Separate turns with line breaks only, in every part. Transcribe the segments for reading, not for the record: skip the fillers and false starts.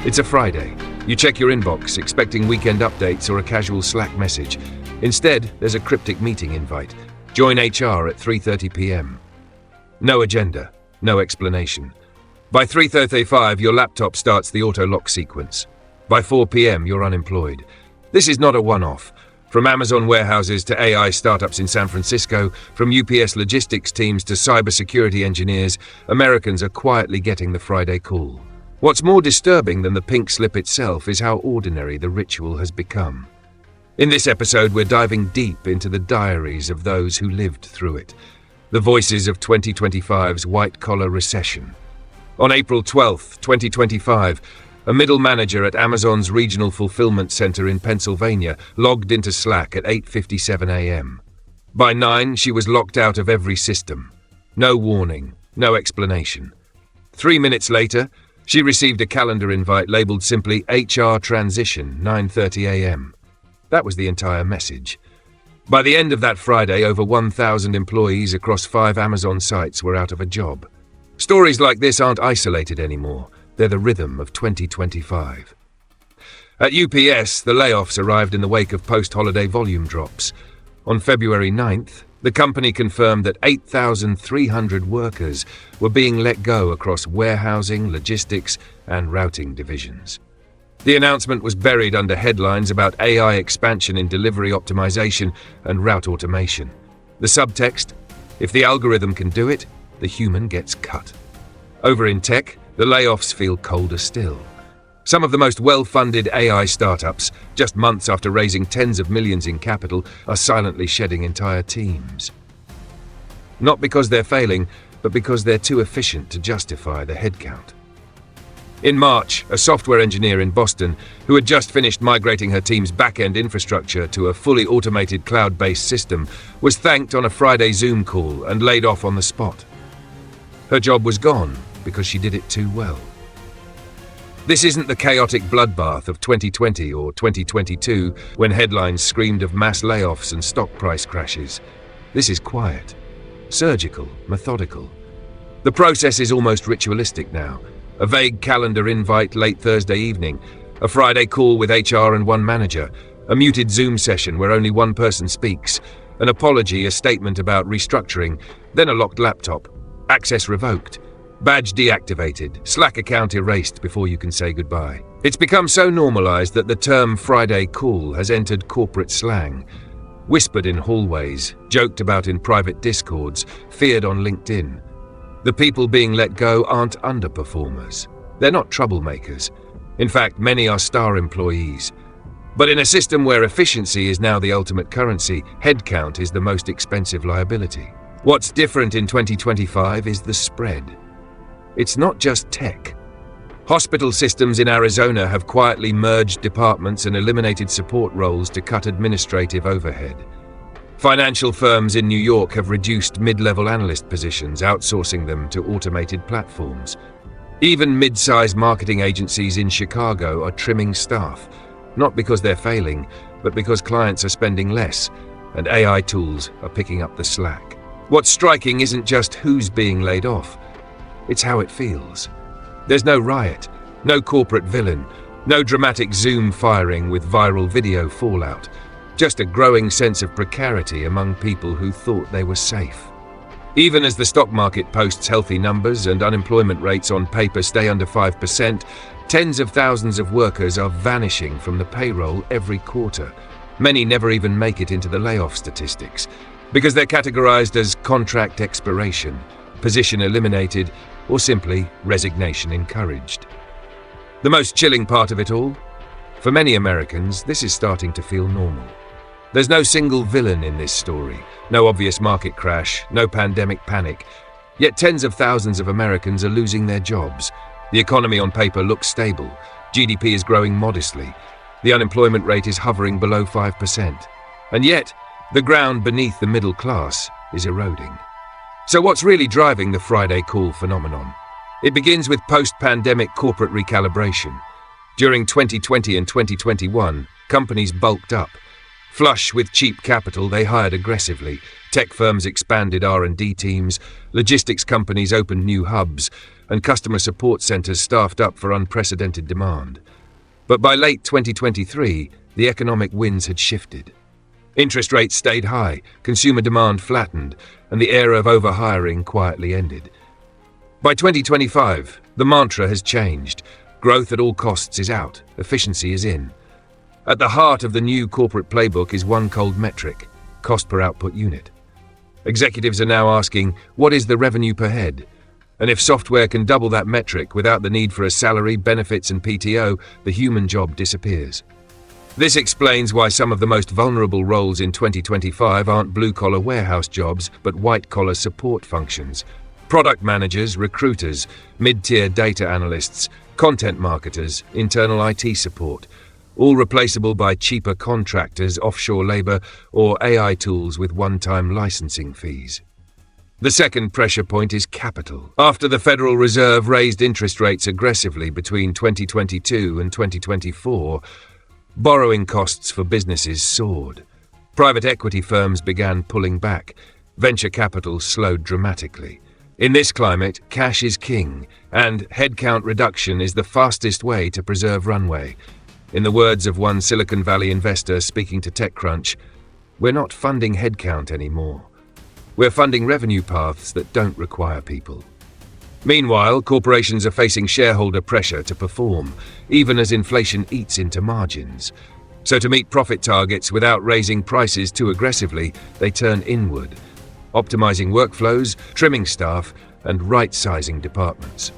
It's a Friday. You check your inbox, expecting weekend updates or a casual Slack message. Instead, there's a cryptic meeting invite. Join HR at 3:30 p.m. No agenda, no explanation. By 3:35, your laptop starts the auto-lock sequence. By 4 p.m., you're unemployed. This is not a one-off. From Amazon warehouses to AI startups in San Francisco, from UPS logistics teams to cybersecurity engineers, Americans are quietly getting the Friday call. What's more disturbing than the pink slip itself is how ordinary the ritual has become. In this episode, we're diving deep into the diaries of those who lived through it, the voices of 2025's white-collar recession. On April 12, 2025, a middle manager at Amazon's regional fulfillment center in Pennsylvania logged into Slack at 8:57 a.m. By 9, she was locked out of every system. No warning, no explanation. 3 minutes later, she received a calendar invite labeled simply HR Transition, 9:30 a.m. That was the entire message. By the end of that Friday, over 1,000 employees across 5 Amazon sites were out of a job. Stories like this aren't isolated anymore. They're the rhythm of 2025. At UPS, the layoffs arrived in the wake of post-holiday volume drops. On February 9th, the company confirmed that 8,300 workers were being let go across warehousing, logistics, and routing divisions. The announcement was buried under headlines about AI expansion in delivery optimization and route automation. The subtext: if the algorithm can do it, the human gets cut. Over in tech, the layoffs feel colder still. Some of the most well-funded AI startups, just months after raising tens of millions in capital, are silently shedding entire teams. Not because they're failing, but because they're too efficient to justify the headcount. In March, a software engineer in Boston, who had just finished migrating her team's back-end infrastructure to a fully automated cloud-based system, was thanked on a Friday Zoom call and laid off on the spot. Her job was gone because she did it too well. This isn't the chaotic bloodbath of 2020 or 2022 when headlines screamed of mass layoffs and stock price crashes. This is quiet, surgical, methodical. The process is almost ritualistic now. A vague calendar invite late Thursday evening, a Friday call with HR and one manager, a muted Zoom session where only one person speaks, an apology, a statement about restructuring, then a locked laptop, access revoked, badge deactivated, Slack account erased before you can say goodbye. It's become so normalized that the term Friday call has entered corporate slang, whispered in hallways, joked about in private discords, feared on LinkedIn. The people being let go aren't underperformers. They're not troublemakers. In fact, many are star employees. But in a system where efficiency is now the ultimate currency, headcount is the most expensive liability. What's different in 2025 is the spread. It's not just tech. Hospital systems in Arizona have quietly merged departments and eliminated support roles to cut administrative overhead. Financial firms in New York have reduced mid-level analyst positions, outsourcing them to automated platforms. Even mid-sized marketing agencies in Chicago are trimming staff, not because they're failing, but because clients are spending less, and AI tools are picking up the slack. What's striking isn't just who's being laid off, it's how it feels. There's no riot, no corporate villain, no dramatic Zoom firing with viral video fallout, just a growing sense of precarity among people who thought they were safe. Even as the stock market posts healthy numbers and unemployment rates on paper stay under 5%, tens of thousands of workers are vanishing from the payroll every quarter. Many never even make it into the layoff statistics because they're categorized as contract expiration, position eliminated, or simply resignation encouraged. The most chilling part of it all? For many Americans, this is starting to feel normal. There's no single villain in this story, no obvious market crash, no pandemic panic. Yet tens of thousands of Americans are losing their jobs. The economy on paper looks stable. GDP is growing modestly. The unemployment rate is hovering below 5%. And yet, the ground beneath the middle class is eroding. So what's really driving the Friday call phenomenon? It begins with post-pandemic corporate recalibration. During 2020 and 2021, companies bulked up. Flush with cheap capital, they hired aggressively. Tech firms expanded R&D teams, logistics companies opened new hubs, and customer support centers staffed up for unprecedented demand. But by late 2023, the economic winds had shifted. Interest rates stayed high, consumer demand flattened, and the era of overhiring quietly ended. By 2025, the mantra has changed. Growth at all costs is out, efficiency is in. At the heart of the new corporate playbook is one cold metric: cost per output unit. Executives are now asking, what is the revenue per head? And if software can double that metric without the need for a salary, benefits, and PTO, the human job disappears. This explains why some of the most vulnerable roles in 2025 aren't blue-collar warehouse jobs, but white-collar support functions. Product managers, recruiters, mid-tier data analysts, content marketers, internal IT support, all replaceable by cheaper contractors, offshore labor, or AI tools with one-time licensing fees. The second pressure point is capital. After the Federal Reserve raised interest rates aggressively between 2022 and 2024, borrowing costs for businesses soared. Private equity firms began pulling back. Venture capital slowed dramatically. In this climate, cash is king, and headcount reduction is the fastest way to preserve runway. In the words of one Silicon Valley investor speaking to TechCrunch, we're not funding headcount anymore. We're funding revenue paths that don't require people. Meanwhile, corporations are facing shareholder pressure to perform, even as inflation eats into margins. So to meet profit targets without raising prices too aggressively, they turn inward, optimizing workflows, trimming staff, and right-sizing departments.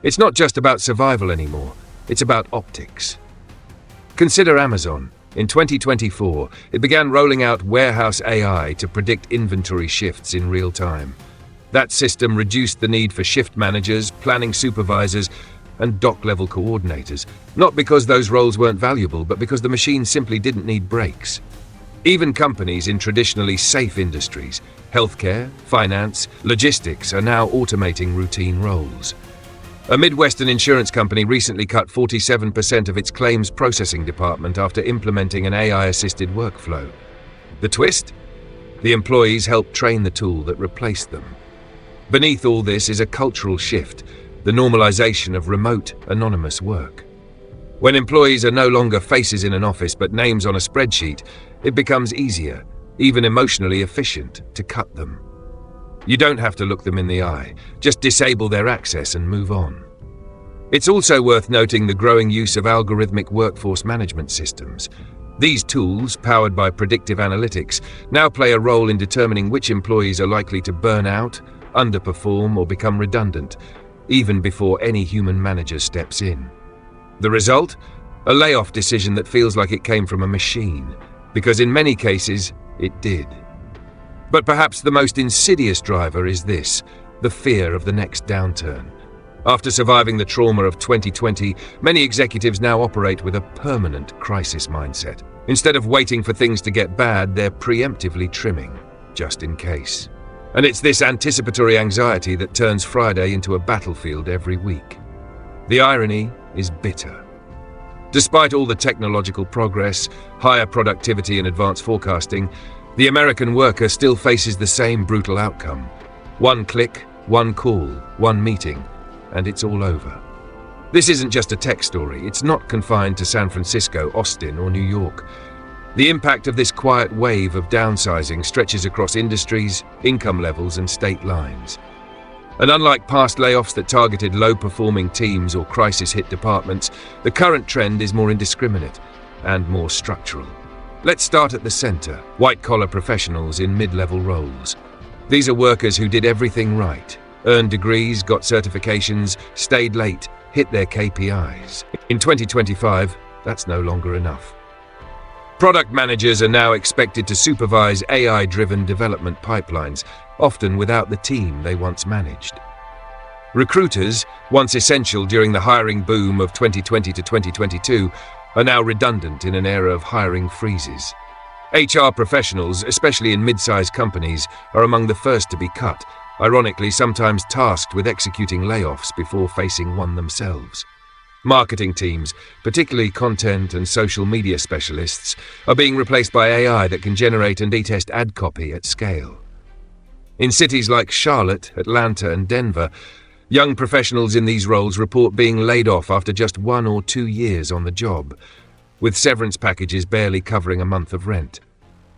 It's not just about survival anymore, it's about optics. Consider Amazon. In 2024, it began rolling out warehouse AI to predict inventory shifts in real time. That system reduced the need for shift managers, planning supervisors, and dock-level coordinators, not because those roles weren't valuable, but because the machine simply didn't need breaks. Even companies in traditionally safe industries, healthcare, finance, logistics, are now automating routine roles. A Midwestern insurance company recently cut 47% of its claims processing department after implementing an AI-assisted workflow. The twist? The employees helped train the tool that replaced them. Beneath all this is a cultural shift, the normalization of remote, anonymous work. When employees are no longer faces in an office but names on a spreadsheet, it becomes easier, even emotionally efficient, to cut them. You don't have to look them in the eye, just disable their access and move on. It's also worth noting the growing use of algorithmic workforce management systems. These tools, powered by predictive analytics, now play a role in determining which employees are likely to burn out, underperform, or become redundant, even before any human manager steps in. The result? A layoff decision that feels like it came from a machine, because in many cases, it did. But perhaps the most insidious driver is this: the fear of the next downturn. After surviving the trauma of 2020, many executives now operate with a permanent crisis mindset. Instead of waiting for things to get bad, they're preemptively trimming, just in case. And it's this anticipatory anxiety that turns Friday into a battlefield every week. The irony is bitter. Despite all the technological progress, higher productivity and advanced forecasting, the American worker still faces the same brutal outcome. One click, one call, one meeting, and it's all over. This isn't just a tech story. It's not confined to San Francisco, Austin, or New York. The impact of this quiet wave of downsizing stretches across industries, income levels, and state lines. And unlike past layoffs that targeted low-performing teams or crisis-hit departments, the current trend is more indiscriminate and more structural. Let's start at the center: white-collar professionals in mid-level roles. These are workers who did everything right, earned degrees, got certifications, stayed late, hit their KPIs. In 2025, that's no longer enough. Product managers are now expected to supervise AI-driven development pipelines, often without the team they once managed. Recruiters, once essential during the hiring boom of 2020 to 2022, are now redundant in an era of hiring freezes. HR professionals, especially in mid-sized companies, are among the first to be cut, ironically sometimes tasked with executing layoffs before facing one themselves. Marketing teams, particularly content and social media specialists, are being replaced by AI that can generate and retest ad copy at scale. In cities like Charlotte, Atlanta, and Denver, young professionals in these roles report being laid off after just 1 or 2 years on the job, with severance packages barely covering a month of rent.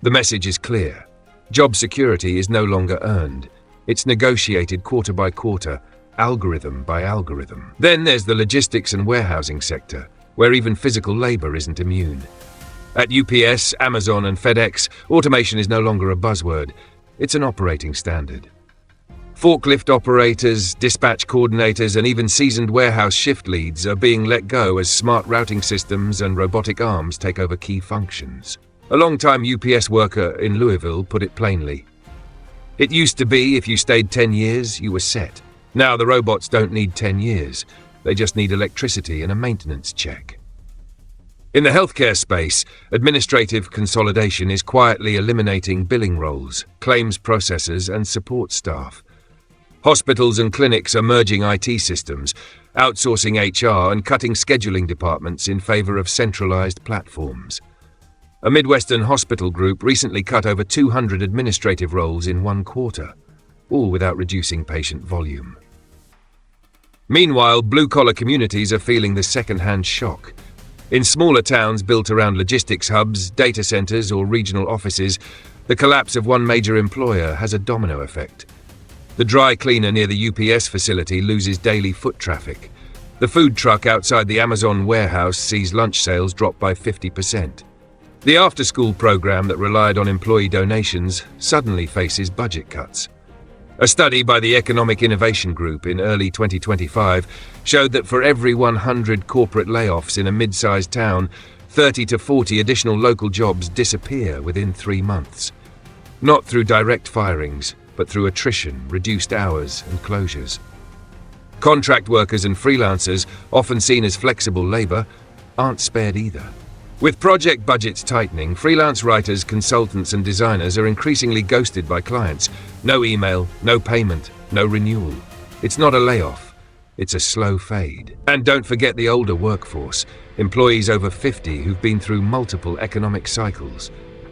The message is clear. Job security is no longer earned. It's negotiated quarter by quarter, algorithm by algorithm. Then there's the logistics and warehousing sector, where even physical labor isn't immune. At UPS, Amazon, and FedEx, automation is no longer a buzzword. It's an operating standard. Forklift operators, dispatch coordinators, and even seasoned warehouse shift leads are being let go as smart routing systems and robotic arms take over key functions. A longtime UPS worker in Louisville put it plainly. It used to be if you stayed 10 years, you were set. Now the robots don't need 10 years. They just need electricity and a maintenance check. In the healthcare space, administrative consolidation is quietly eliminating billing roles, claims processors, and support staff. Hospitals and clinics are merging IT systems, outsourcing HR, and cutting scheduling departments in favor of centralized platforms. A Midwestern hospital group recently cut over 200 administrative roles in 1 quarter, all without reducing patient volume. Meanwhile, blue-collar communities are feeling the second-hand shock. In smaller towns built around logistics hubs, data centers, or regional offices, the collapse of one major employer has a domino effect. The dry cleaner near the UPS facility loses daily foot traffic. The food truck outside the Amazon warehouse sees lunch sales drop by 50%. The after-school program that relied on employee donations suddenly faces budget cuts. A study by the Economic Innovation Group in early 2025 showed that for every 100 corporate layoffs in a mid-sized town, 30 to 40 additional local jobs disappear within 3 months. Not through direct firings, but through attrition, reduced hours, and closures. Contract workers and freelancers, often seen as flexible labor, aren't spared either. With project budgets tightening, freelance writers, consultants, and designers are increasingly ghosted by clients. No email, no payment, no renewal. It's not a layoff, it's a slow fade. And don't forget the older workforce, employees over 50 who've been through multiple economic cycles.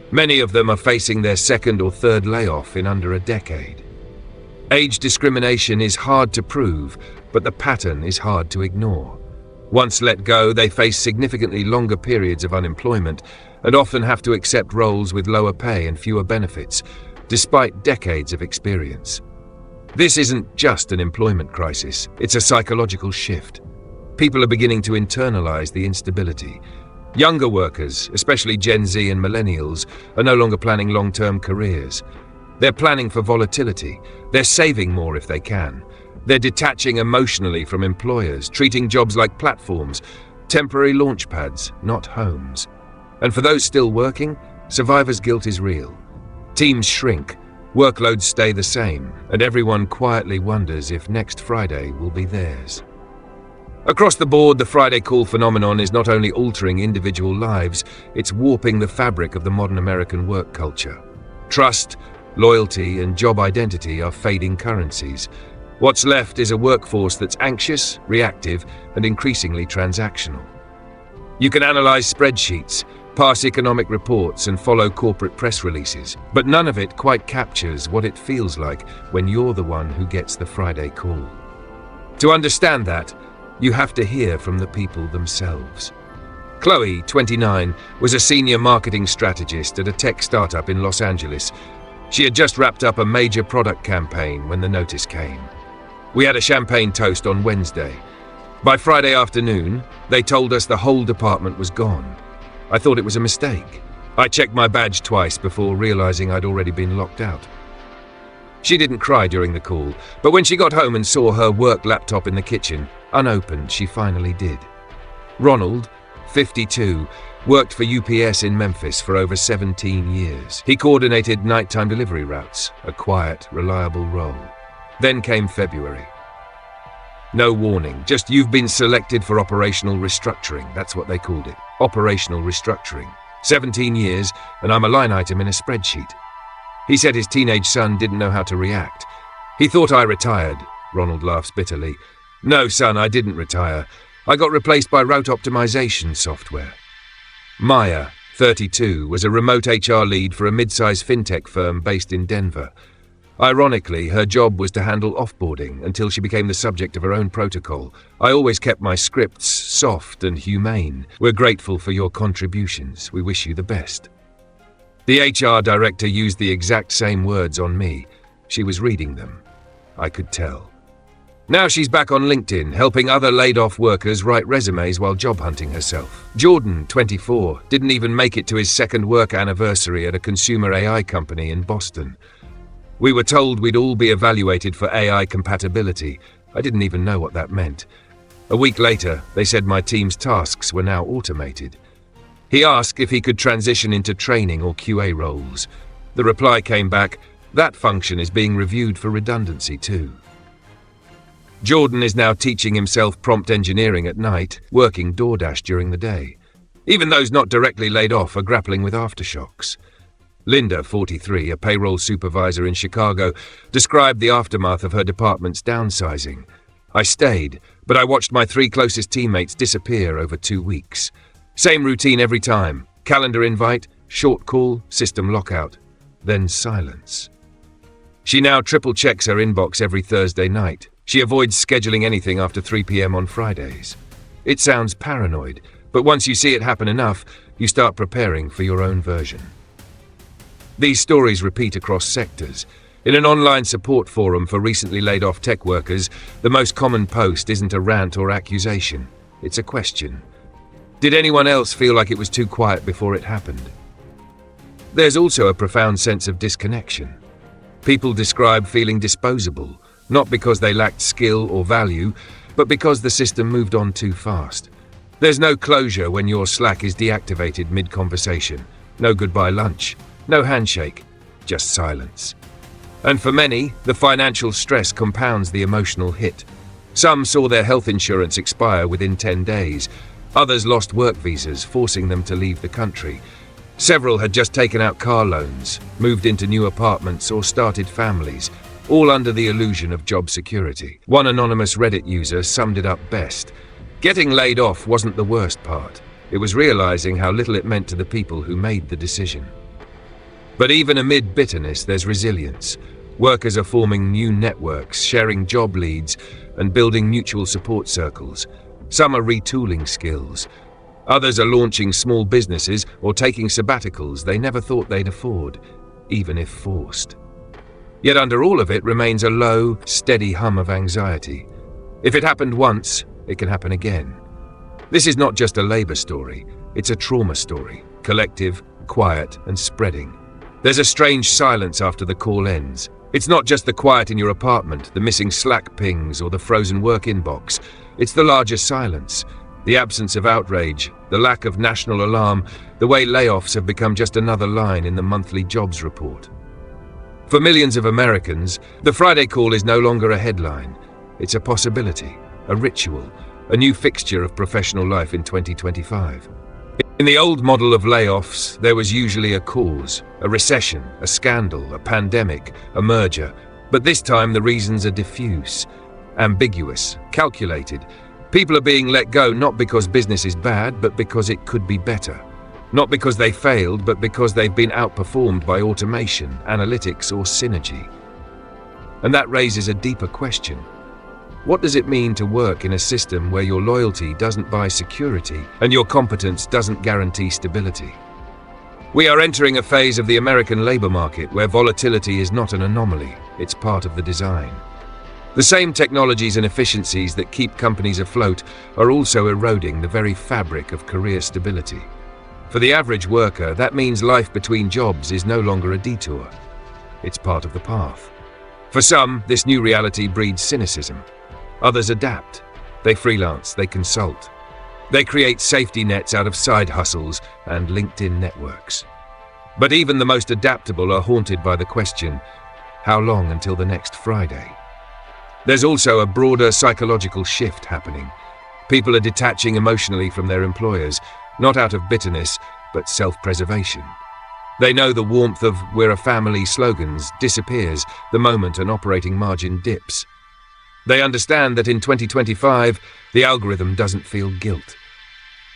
Many of them are facing their 2nd or 3rd layoff in under a decade. Age discrimination is hard to prove, but the pattern is hard to ignore. Once let go, they face significantly longer periods of unemployment and often have to accept roles with lower pay and fewer benefits, despite decades of experience. This isn't just an employment crisis, it's a psychological shift. People are beginning to internalize the instability. Younger workers, especially Gen Z and millennials, are no longer planning long-term careers. They're planning for volatility. They're saving more if they can. They're detaching emotionally from employers, treating jobs like platforms, temporary launch pads, not homes. And for those still working, survivor's guilt is real. Teams shrink, workloads stay the same, and everyone quietly wonders if next Friday will be theirs. Across the board, the Friday call phenomenon is not only altering individual lives, it's warping the fabric of the modern American work culture. Trust, loyalty, and job identity are fading currencies. What's left is a workforce that's anxious, reactive, and increasingly transactional. You can analyze spreadsheets, pass economic reports, and follow corporate press releases, but none of it quite captures what it feels like when you're the one who gets the Friday call. To understand that, you have to hear from the people themselves. Chloe, 29, was a senior marketing strategist at a tech startup in Los Angeles. She had just wrapped up a major product campaign when the notice came. We had a champagne toast on Wednesday. By Friday afternoon, they told us the whole department was gone. I thought it was a mistake. I checked my badge twice before realizing I'd already been locked out. She didn't cry during the call, but when she got home and saw her work laptop in the kitchen, unopened, she finally did. Ronald, 52, worked for UPS in Memphis for over 17 years. He coordinated nighttime delivery routes, a quiet, reliable role. Then came February. No warning, just you've been selected for operational restructuring. That's what they called it. Operational restructuring. 17 years, and I'm a line item in a spreadsheet. He said his teenage son didn't know how to react. He thought I retired. Ronald laughs bitterly. No, son, I didn't retire. I got replaced by route optimization software. Maya, 32, was a remote HR lead for a mid-sized fintech firm based in Denver. Ironically, her job was to handle offboarding until she became the subject of her own protocol. I always kept my scripts soft and humane. We're grateful for your contributions. We wish you the best. The HR director used the exact same words on me. She was reading them. I could tell. Now she's back on LinkedIn, helping other laid-off workers write resumes while job hunting herself. Jordan, 24, didn't even make it to his second work anniversary at a consumer AI company in Boston. We were told we'd all be evaluated for AI compatibility. I didn't even know what that meant. A week later, they said my team's tasks were now automated. He asked if he could transition into training or QA roles. The reply came back, that function is being reviewed for redundancy too. Jordan is now teaching himself prompt engineering at night, working DoorDash during the day. Even those not directly laid off are grappling with aftershocks. Linda, 43, a payroll supervisor in Chicago, described the aftermath of her department's downsizing. I stayed, but I watched my 3 closest teammates disappear over 2 weeks. Same routine every time. Calendar invite, short call, system lockout, then silence. She now triple checks her inbox every Thursday night. She avoids scheduling anything after 3 p.m. on Fridays. It sounds paranoid, but once you see it happen enough, you start preparing for your own version. These stories repeat across sectors. In an online support forum for recently laid-off tech workers, the most common post isn't a rant or accusation. It's a question. Did anyone else feel like it was too quiet before it happened? There's also a profound sense of disconnection. People describe feeling disposable, not because they lacked skill or value, but because the system moved on too fast. There's no closure when your Slack is deactivated mid-conversation. No goodbye lunch. No handshake, just silence. And for many, the financial stress compounds the emotional hit. Some saw their health insurance expire within 10 days. Others lost work visas, forcing them to leave the country. Several had just taken out car loans, moved into new apartments, or started families, all under the illusion of job security. One anonymous Reddit user summed it up best. Getting laid off wasn't the worst part. It was realizing how little it meant to the people who made the decision. But even amid bitterness, there's resilience. Workers are forming new networks, sharing job leads, and building mutual support circles. Some are retooling skills. Others are launching small businesses or taking sabbaticals they never thought they'd afford, even if forced. Yet under all of it remains a low, steady hum of anxiety. If it happened once, it can happen again. This is not just a labor story, it's a trauma story, collective, quiet, and spreading. There's a strange silence after the call ends. It's not just the quiet in your apartment, the missing Slack pings, or the frozen work inbox. It's the larger silence, the absence of outrage, the lack of national alarm, the way layoffs have become just another line in the monthly jobs report. For millions of Americans, the Friday call is no longer a headline. It's a possibility, a ritual, a new fixture of professional life in 2025. In the old model of layoffs, there was usually a cause, a recession, a scandal, a pandemic, a merger. But this time the reasons are diffuse, ambiguous, calculated. People are being let go not because business is bad, but because it could be better. Not because they failed, but because they've been outperformed by automation, analytics, or synergy. And that raises a deeper question. What does it mean to work in a system where your loyalty doesn't buy security and your competence doesn't guarantee stability? We are entering a phase of the American labor market where volatility is not an anomaly, it's part of the design. The same technologies and efficiencies that keep companies afloat are also eroding the very fabric of career stability. For the average worker, that means life between jobs is no longer a detour. It's part of the path. For some, this new reality breeds cynicism. Others adapt. They freelance, they consult. They create safety nets out of side hustles and LinkedIn networks. But even the most adaptable are haunted by the question, how long until the next Friday? There's also a broader psychological shift happening. People are detaching emotionally from their employers, not out of bitterness, but self-preservation. They know the warmth of "we're a family" slogans disappears the moment an operating margin dips. They understand that in 2025, the algorithm doesn't feel guilt.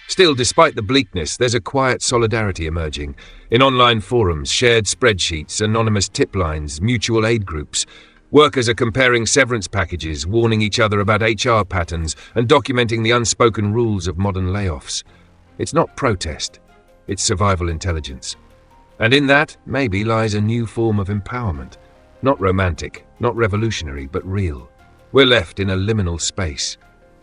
Still, despite the bleakness, there's a quiet solidarity emerging. In online forums, shared spreadsheets, anonymous tip lines, mutual aid groups, workers are comparing severance packages, warning each other about HR patterns, and documenting the unspoken rules of modern layoffs. It's not protest, it's survival intelligence. And in that, maybe, lies a new form of empowerment. Not romantic, not revolutionary, but real. We're left in a liminal space.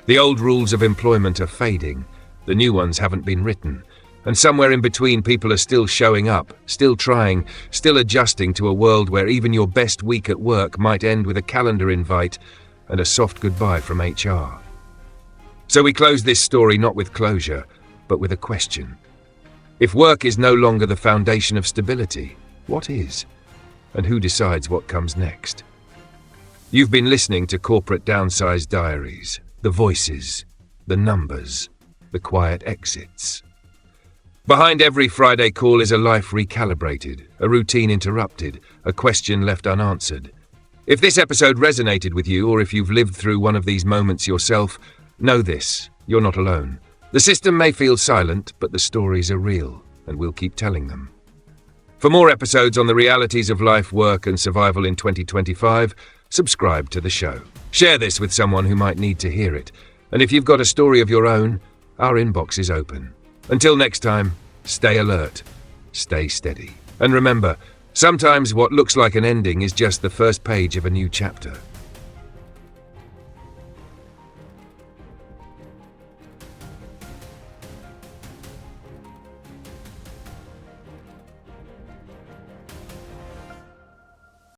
The old rules of employment are fading, the new ones haven't been written, and somewhere in between people are still showing up, still trying, still adjusting to a world where even your best week at work might end with a calendar invite and a soft goodbye from HR. So we close this story not with closure, but with a question. If work is no longer the foundation of stability, what is? And who decides what comes next? You've been listening to Corporate Downsized Diaries, the voices, the numbers, the quiet exits. Behind every Friday call is a life recalibrated, a routine interrupted, a question left unanswered. If this episode resonated with you, or if you've lived through one of these moments yourself, know this, you're not alone. The system may feel silent, but the stories are real, and we'll keep telling them. For more episodes on the realities of life, work, and survival in 2025, subscribe to the show. Share this with someone who might need to hear it. And if you've got a story of your own, our inbox is open. Until next time, stay alert, stay steady. And remember, sometimes what looks like an ending is just the first page of a new chapter.